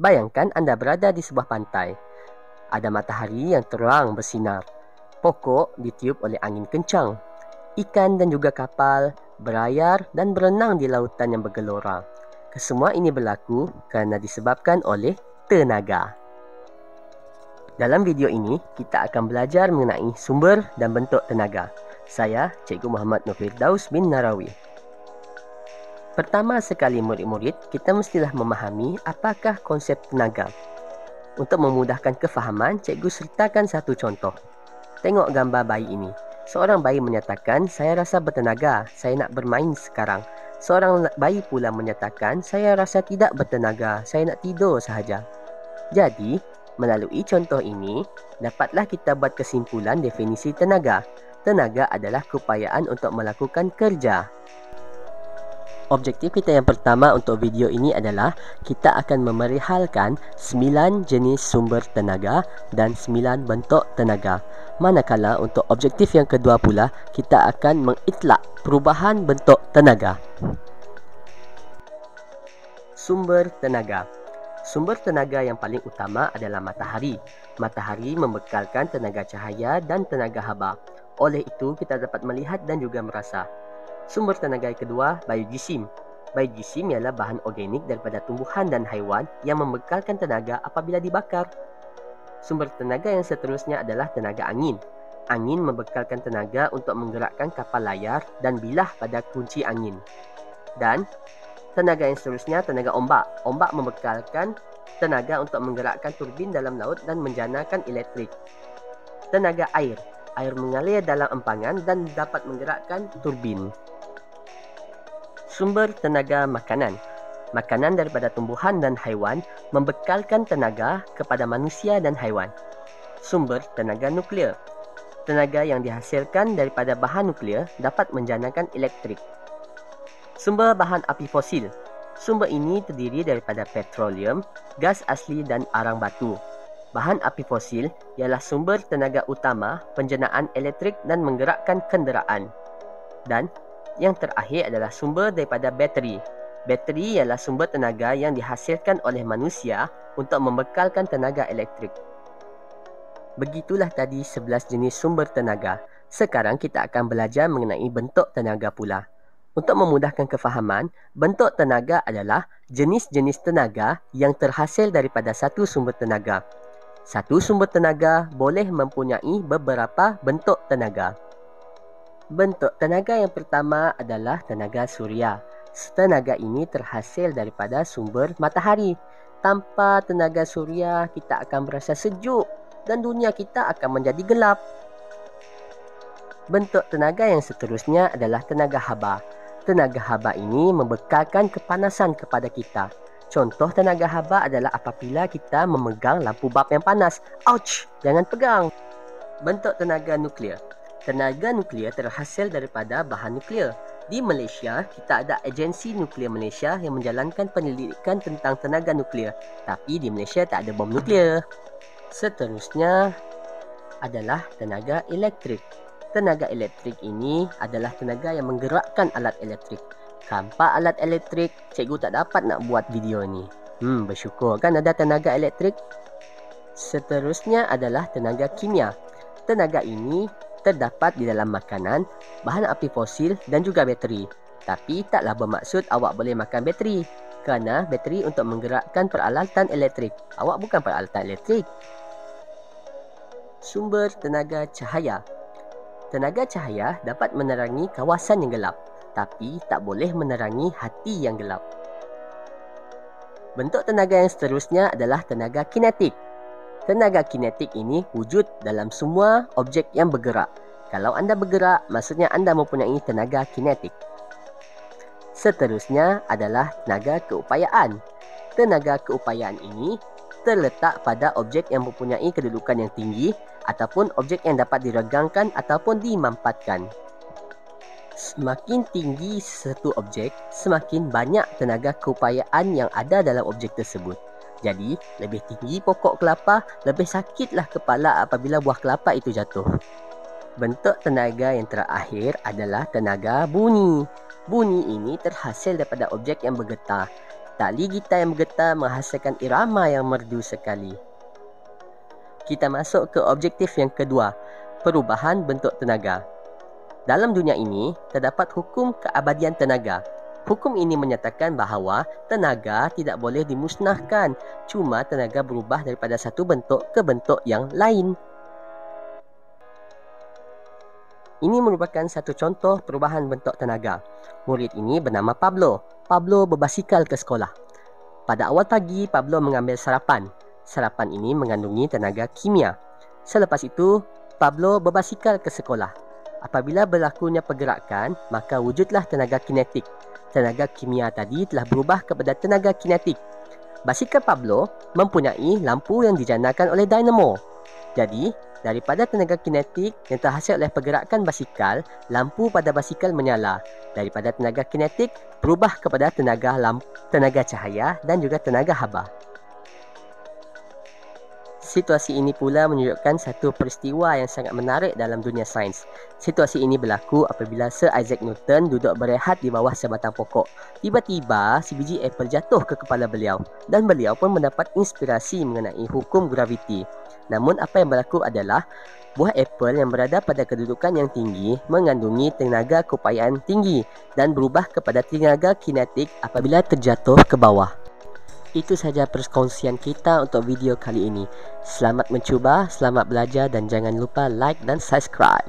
Bayangkan anda berada di sebuah pantai. Ada matahari yang terang bersinar. Pokok ditiup oleh angin kencang. Ikan dan juga kapal berlayar dan berenang di lautan yang bergelora. Kesemua ini berlaku kerana disebabkan oleh tenaga. Dalam video ini, kita akan belajar mengenai sumber dan bentuk tenaga. Saya, Cikgu Muhammad Nur Firdaus bin Narawi. Pertama sekali murid-murid, kita mestilah memahami apakah konsep tenaga. Untuk memudahkan kefahaman, cikgu sertakan satu contoh. Tengok gambar bayi ini. Seorang bayi menyatakan, saya rasa bertenaga, saya nak bermain sekarang. Seorang bayi pula menyatakan, saya rasa tidak bertenaga, saya nak tidur sahaja. Jadi, melalui contoh ini, dapatlah kita buat kesimpulan definisi tenaga. Tenaga adalah keupayaan untuk melakukan kerja. Objektif kita yang pertama untuk video ini adalah kita akan memerihalkan 9 jenis sumber tenaga dan 9 bentuk tenaga. Manakala untuk objektif yang kedua pula, kita akan mengitlak perubahan bentuk tenaga. Sumber tenaga. Sumber tenaga yang paling utama adalah matahari. Matahari membekalkan tenaga cahaya dan tenaga haba. Oleh itu, kita dapat melihat dan juga merasa. Sumber tenaga yang kedua, biojisim. Biojisim ialah bahan organik daripada tumbuhan dan haiwan yang membekalkan tenaga apabila dibakar. Sumber tenaga yang seterusnya adalah tenaga angin. Angin membekalkan tenaga untuk menggerakkan kapal layar dan bilah pada kunci angin. Dan tenaga yang seterusnya, tenaga ombak. Ombak membekalkan tenaga untuk menggerakkan turbin dalam laut dan menjanakan elektrik. Tenaga air. Air mengalir dalam empangan dan dapat menggerakkan turbin. Sumber tenaga makanan. Makanan daripada tumbuhan dan haiwan membekalkan tenaga kepada manusia dan haiwan. Sumber tenaga nuklear. Tenaga yang dihasilkan daripada bahan nuklear dapat menjanakan elektrik. Sumber bahan api fosil. Sumber ini terdiri daripada petroleum, gas asli dan arang batu. Bahan api fosil ialah sumber tenaga utama penjenaan elektrik dan menggerakkan kenderaan. Dan yang terakhir adalah sumber daripada bateri. Bateri ialah sumber tenaga yang dihasilkan oleh manusia untuk membekalkan tenaga elektrik. Begitulah tadi 11 jenis sumber tenaga. Sekarang kita akan belajar mengenai bentuk tenaga pula. Untuk memudahkan kefahaman, bentuk tenaga adalah jenis-jenis tenaga yang terhasil daripada satu sumber tenaga. Satu sumber tenaga boleh mempunyai beberapa bentuk tenaga. Bentuk tenaga yang pertama adalah tenaga suria. Tenaga ini terhasil daripada sumber matahari. Tanpa tenaga suria, kita akan berasa sejuk dan dunia kita akan menjadi gelap. Bentuk tenaga yang seterusnya adalah tenaga haba. Tenaga haba ini membekalkan kepanasan kepada kita. Contoh tenaga haba adalah apabila kita memegang lampu bab yang panas. Ouch! Jangan pegang. Bentuk tenaga nuklear. Tenaga nuklear terhasil daripada bahan nuklear. Di Malaysia, kita ada Agensi Nuklear Malaysia yang menjalankan penyelidikan tentang tenaga nuklear. Tapi di Malaysia tak ada bom nuklear. Seterusnya adalah tenaga elektrik. Tenaga elektrik ini adalah tenaga yang menggerakkan alat elektrik. Tanpa alat elektrik, cikgu tak dapat nak buat video ni. Bersyukur kan ada tenaga elektrik. Seterusnya adalah tenaga kimia. Tenaga ini terdapat di dalam makanan, bahan api fosil dan juga bateri. Tapi taklah bermaksud awak boleh makan bateri. Kerana bateri untuk menggerakkan peralatan elektrik. Awak bukan peralatan elektrik. Sumber tenaga cahaya. Tenaga cahaya dapat menerangi kawasan yang gelap, tapi tak boleh menerangi hati yang gelap. Bentuk tenaga yang seterusnya adalah tenaga kinetik. Tenaga kinetik ini wujud dalam semua objek yang bergerak. Kalau anda bergerak, maksudnya anda mempunyai tenaga kinetik. Seterusnya adalah tenaga keupayaan. Tenaga keupayaan ini terletak pada objek yang mempunyai kedudukan yang tinggi ataupun objek yang dapat diregangkan ataupun dimampatkan. Semakin tinggi satu objek, semakin banyak tenaga keupayaan yang ada dalam objek tersebut. Jadi, lebih tinggi pokok kelapa, lebih sakitlah kepala apabila buah kelapa itu jatuh. Bentuk tenaga yang terakhir adalah tenaga bunyi. Bunyi ini terhasil daripada objek yang bergetar. Tali gitar yang bergetar menghasilkan irama yang merdu sekali. Kita masuk ke objektif yang kedua, perubahan bentuk tenaga. Dalam dunia ini, terdapat hukum keabadian tenaga. Hukum ini menyatakan bahawa tenaga tidak boleh dimusnahkan, cuma tenaga berubah daripada satu bentuk ke bentuk yang lain. Ini merupakan satu contoh perubahan bentuk tenaga. Murid ini bernama Pablo. Pablo berbasikal ke sekolah. Pada awal pagi, Pablo mengambil sarapan. Sarapan ini mengandungi tenaga kimia. Selepas itu, Pablo berbasikal ke sekolah. Apabila berlakunya pergerakan, maka wujudlah tenaga kinetik. Tenaga kimia tadi telah berubah kepada tenaga kinetik. Basikal Pablo mempunyai lampu yang dijanakan oleh dinamo. Jadi, daripada tenaga kinetik yang terhasil oleh pergerakan basikal, lampu pada basikal menyala. Daripada tenaga kinetik berubah kepada tenaga cahaya dan juga tenaga haba. Situasi ini pula menunjukkan satu peristiwa yang sangat menarik dalam dunia sains. Situasi ini berlaku apabila Sir Isaac Newton duduk berehat di bawah sebatang pokok. Tiba-tiba, sebiji apel jatuh ke kepala beliau dan beliau pun mendapat inspirasi mengenai hukum graviti. Namun apa yang berlaku adalah buah apel yang berada pada kedudukan yang tinggi mengandungi tenaga keupayaan tinggi dan berubah kepada tenaga kinetik apabila terjatuh ke bawah. Itu sahaja perkongsian kita untuk video kali ini. Selamat mencuba, selamat belajar dan jangan lupa like dan subscribe.